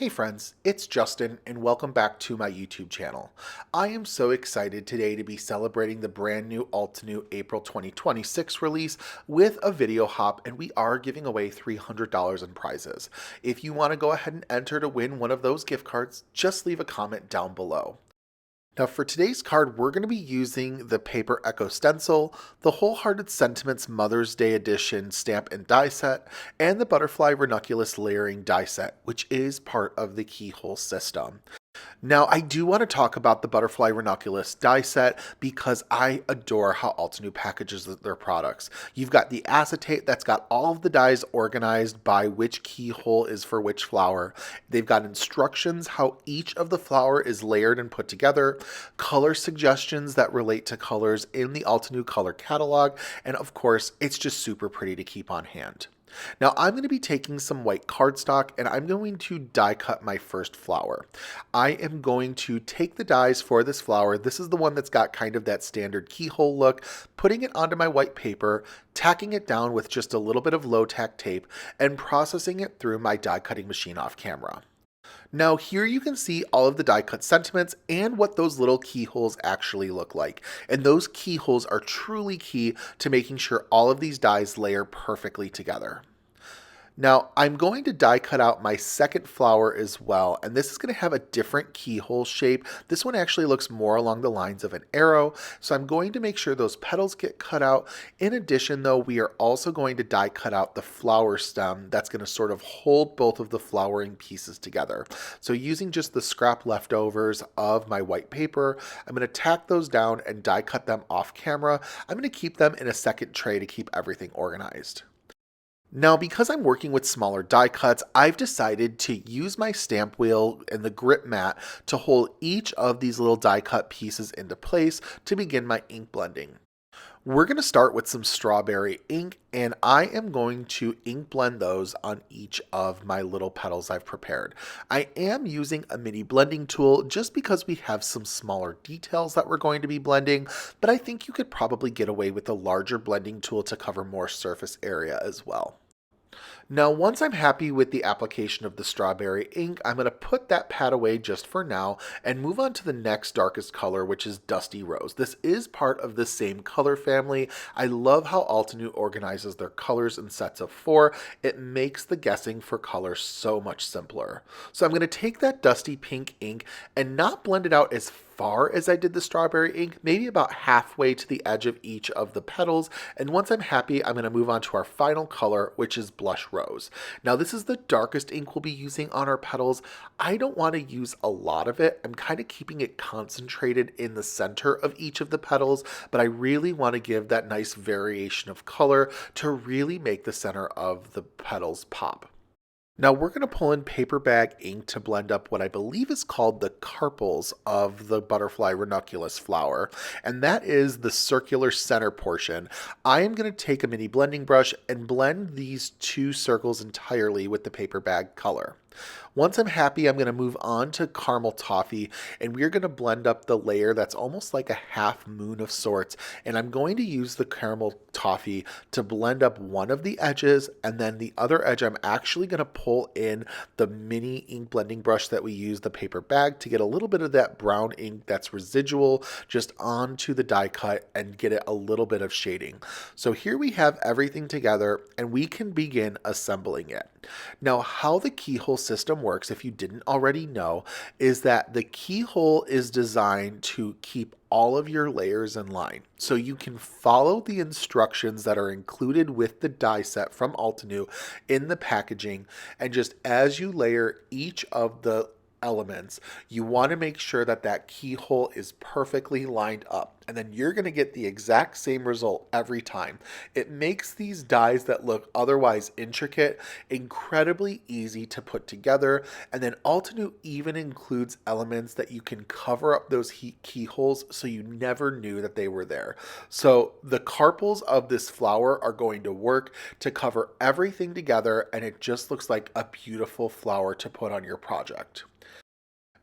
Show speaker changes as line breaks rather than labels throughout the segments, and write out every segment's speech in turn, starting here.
Hey friends, it's Justin and welcome back to my YouTube channel. I am so excited today to be celebrating the brand new Altenew April 2026 release with a video hop, and we are giving away $300 in prizes. If you want to go ahead and enter to win one of those gift cards, just leave a comment down below. Now for today's card, we're going to be using the Paper Echoes Stencil, the Wholesome Sentiments Mother's Day Edition stamp and die set, and the Butterfly Ranunculus layering die set, which is part of the Keyhole system. Now, I do want to talk about the Butterfly Ranunculus die set because I adore how Altenew packages their products. You've got the acetate that's got all of the dies organized by which keyhole is for which flower. They've got instructions how each of the flower is layered and put together, color suggestions that relate to colors in the Altenew color catalog, and of course, it's just super pretty to keep on hand. Now I'm going to be taking some white cardstock and I'm going to die cut my first flower. I am going to take the dies for this flower. This is the one that's got kind of that standard keyhole look, putting it onto my white paper, tacking it down with just a little bit of low tack tape, and processing it through my die cutting machine off camera. Now here you can see all of the die cut sentiments and what those little keyholes actually look like. And those keyholes are truly key to making sure all of these dies layer perfectly together. Now I'm going to die cut out my second flower as well, and this is going to have a different keyhole shape. This one actually looks more along the lines of an arrow, so I'm going to make sure those petals get cut out. In addition though, we are also going to die cut out the flower stem that's going to sort of hold both of the flowering pieces together. So using just the scrap leftovers of my white paper, I'm going to tack those down and die cut them off camera. I'm going to keep them in a second tray to keep everything organized. Now, because I'm working with smaller die cuts, I've decided to use my stamp wheel and the grip mat to hold each of these little die cut pieces into place to begin my ink blending. We're going to start with some strawberry ink, and I am going to ink blend those on each of my little petals I've prepared. I am using a mini blending tool just because we have some smaller details that we're going to be blending, but I think you could probably get away with a larger blending tool to cover more surface area as well. Now, once I'm happy with the application of the strawberry ink, I'm going to put that pad away just for now and move on to the next darkest color, which is Dusty Rose. This is part of the same color family. I love how Altenew organizes their colors in sets of 4. It makes the guessing for color so much simpler. So I'm going to take that dusty pink ink and not blend it out as far as I did the strawberry ink, maybe about halfway to the edge of each of the petals. And once I'm happy, I'm going to move on to our final color, which is Blush Rose. Now this is the darkest ink we'll be using on our petals. I don't want to use a lot of it. I'm kind of keeping it concentrated in the center of each of the petals, but I really want to give that nice variation of color to really make the center of the petals pop. Now we're going to pull in paper bag ink to blend up what I believe is called the carpels of the butterfly ranunculus flower, and that is the circular center portion. I am going to take a mini blending brush and blend these two circles entirely with the paper bag color. Once I'm happy, I'm going to move on to caramel toffee, and we're going to blend up the layer that's almost like a half moon of sorts, and I'm going to use the caramel toffee to blend up one of the edges, and then the other edge I'm actually going to pull in the mini ink blending brush that we use, the paper bag, to get a little bit of that brown ink that's residual just onto the die cut and get it a little bit of shading. So here we have everything together, and we can begin assembling it. Now, how the keyhole system works, if you didn't already know, is that the keyhole is designed to keep all of your layers in line. So you can follow the instructions that are included with the die set from Altenew in the packaging, and just as you layer each of the elements, you want to make sure that that keyhole is perfectly lined up, and then you're going to get the exact same result every time. It makes these dies that look otherwise intricate incredibly easy to put together, and then Altenew even includes elements that you can cover up those keyholes so you never knew that they were there. So the carpels of this flower are going to work to cover everything together, and it just looks like a beautiful flower to put on your project.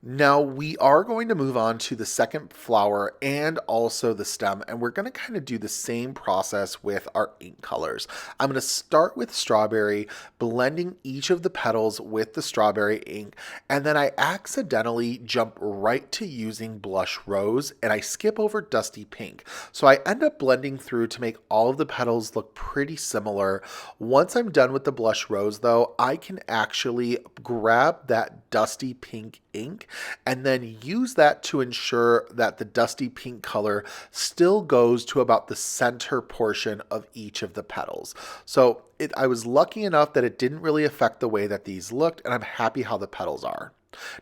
Now we are going to move on to the second flower and also the stem, and we're going to kind of do the same process with our ink colors. I'm going to start with strawberry, blending each of the petals with the strawberry ink, and then I accidentally jump right to using blush rose and I skip over dusty pink. So I end up blending through to make all of the petals look pretty similar. Once I'm done with the blush rose though, I can actually grab that dusty pink ink and then use that to ensure that the dusty pink color still goes to about the center portion of each of the petals. So I was lucky enough that it didn't really affect the way that these looked, and I'm happy how the petals are.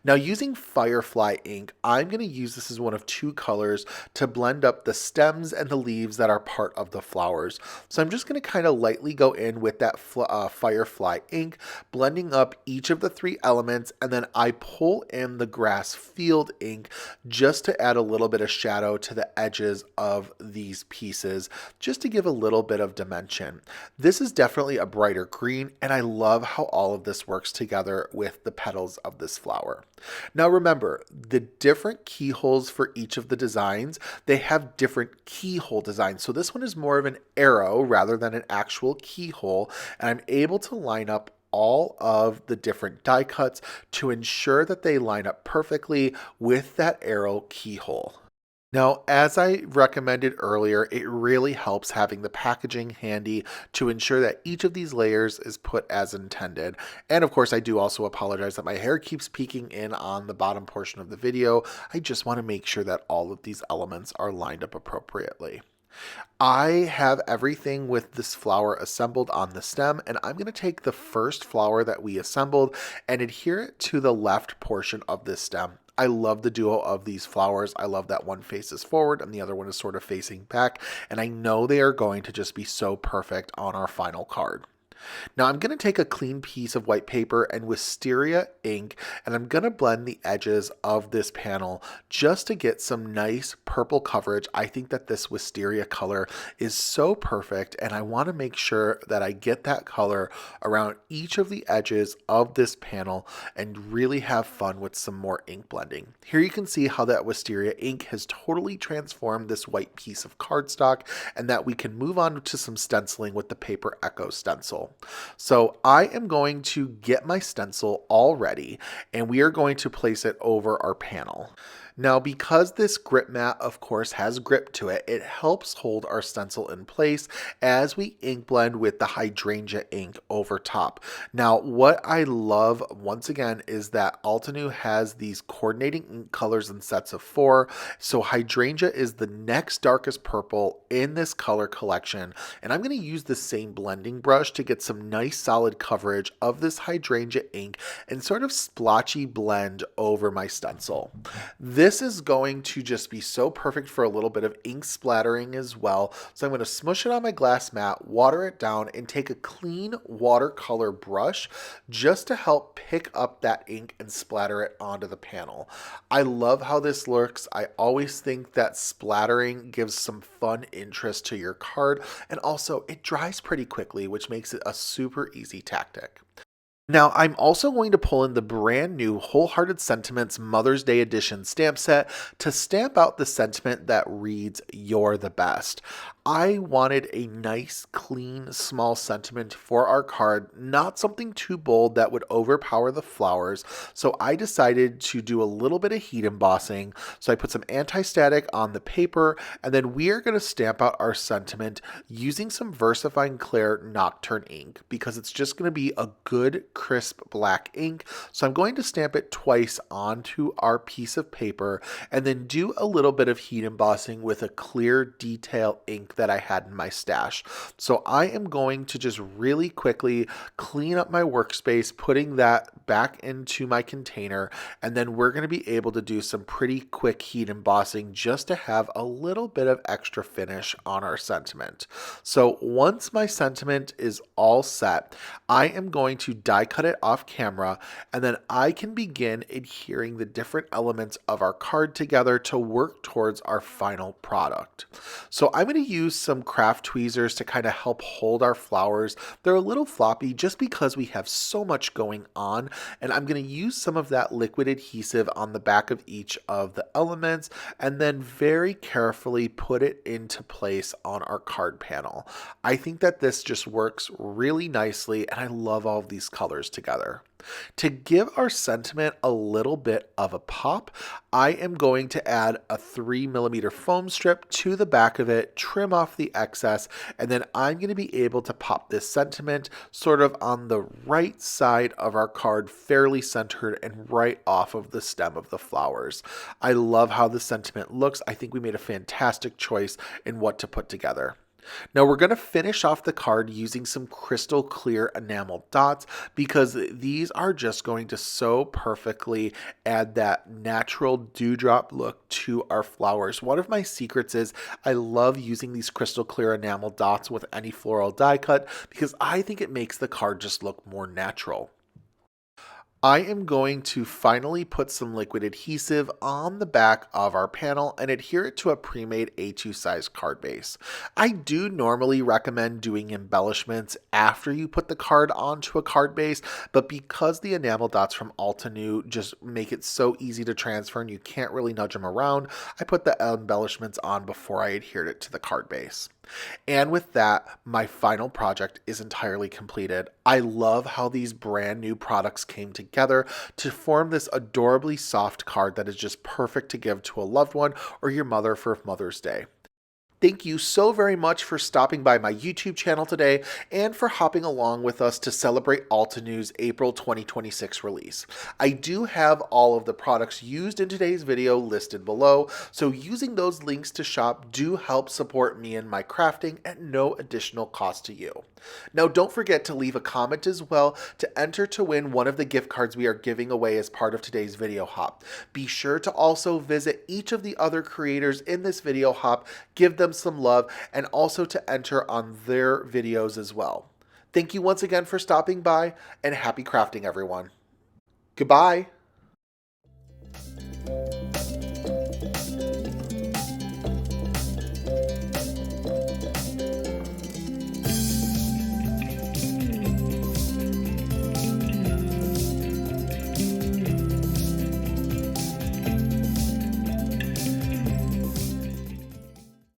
Now using Firefly ink, I'm going to use this as one of two colors to blend up the stems and the leaves that are part of the flowers. So I'm just going to kind of lightly go in with that Firefly ink, blending up each of the three elements, and then I pull in the grass field ink just to add a little bit of shadow to the edges of these pieces, just to give a little bit of dimension. This is definitely a brighter green, and I love how all of this works together with the petals of this flower. Now remember, the different keyholes for each of the designs, they have different keyhole designs. So this one is more of an arrow rather than an actual keyhole, and I'm able to line up all of the different die cuts to ensure that they line up perfectly with that arrow keyhole. Now, as I recommended earlier, it really helps having the packaging handy to ensure that each of these layers is put as intended. And of course, I do also apologize that my hair keeps peeking in on the bottom portion of the video. I just want to make sure that all of these elements are lined up appropriately. I have everything with this flower assembled on the stem, and I'm going to take the first flower that we assembled and adhere it to the left portion of this stem. I love the duo of these flowers. I love that one faces forward and the other one is sort of facing back, and I know they are going to just be so perfect on our final card. Now I'm going to take a clean piece of white paper and wisteria ink, and I'm going to blend the edges of this panel just to get some nice purple coverage. I think that this wisteria color is so perfect, and I want to make sure that I get that color around each of the edges of this panel and really have fun with some more ink blending. Here you can see how that wisteria ink has totally transformed this white piece of cardstock, and that we can move on to some stenciling with the Paper Echoes Stencil. So I am going to get my stencil all ready, and we are going to place it over our panel. Now, because this grip mat, of course, has grip to it, it helps hold our stencil in place as we ink blend with the hydrangea ink over top. Now, what I love, once again, is that Altenew has these coordinating ink colors in sets of 4. So hydrangea is the next darkest purple in this color collection. And I'm going to use the same blending brush to get some nice solid coverage of this hydrangea ink and sort of splotchy blend over my stencil. This is going to just be so perfect for a little bit of ink splattering as well. So I'm going to smush it on my glass mat, water it down, and take a clean watercolor brush just to help pick up that ink and splatter it onto the panel. I love how this looks. I always think that splattering gives some fun interest to your card, and also it dries pretty quickly, which makes it a super easy tactic. Now, I'm also going to pull in the brand new Wholesome Sentiments Mother's Day Edition stamp set to stamp out the sentiment that reads, "You're the best." I wanted a nice, clean, small sentiment for our card, not something too bold that would overpower the flowers, so I decided to do a little bit of heat embossing. So I put some anti-static on the paper, and then we are going to stamp out our sentiment using some VersaFine Clair Nocturne ink, because it's just going to be a good, crisp black ink. So I'm going to stamp it twice onto our piece of paper, and then do a little bit of heat embossing with a clear detail ink that I had in my stash. So I am going to just really quickly clean up my workspace, putting that back into my container, and then we're going to be able to do some pretty quick heat embossing just to have a little bit of extra finish on our sentiment. So once my sentiment is all set, I am going to die cut it off camera, and then I can begin adhering the different elements of our card together to work towards our final product. So I'm going to use use some craft tweezers to kind of help hold our flowers. They're a little floppy just because we have so much going on, and I'm going to use some of that liquid adhesive on the back of each of the elements and then very carefully put it into place on our card panel. I think that this just works really nicely, and I love all of these colors together. To give our sentiment a little bit of a pop, I am going to add a 3mm foam strip to the back of it, trim off the excess, and then I'm going to be able to pop this sentiment sort of on the right side of our card, fairly centered and right off of the stem of the flowers. I love how the sentiment looks. I think we made a fantastic choice in what to put together. Now we're going to finish off the card using some Crystal Clear Enamel Dots because these are just going to so perfectly add that natural dewdrop look to our flowers. One of my secrets is I love using these Crystal Clear Enamel Dots with any floral die cut because I think it makes the card just look more natural. I am going to finally put some liquid adhesive on the back of our panel and adhere it to a pre-made A2 size card base. I do normally recommend doing embellishments after you put the card onto a card base, but because the enamel dots from Altenew just make it so easy to transfer and you can't really nudge them around, I put the embellishments on before I adhered it to the card base. And with that, my final project is entirely completed. I love how these brand new products came together to form this adorably soft card that is just perfect to give to a loved one or your mother for Mother's Day. Thank you so very much for stopping by my YouTube channel today and for hopping along with us to celebrate Altenew's April 2026 release. I do have all of the products used in today's video listed below, so using those links to shop do help support me in my crafting at no additional cost to you. Now don't forget to leave a comment as well to enter to win one of the gift cards we are giving away as part of today's video hop. Be sure to also visit each of the other creators in this video hop, give them some love, and also to enter on their videos as well. Thank you once again for stopping by, and happy crafting, everyone. Goodbye.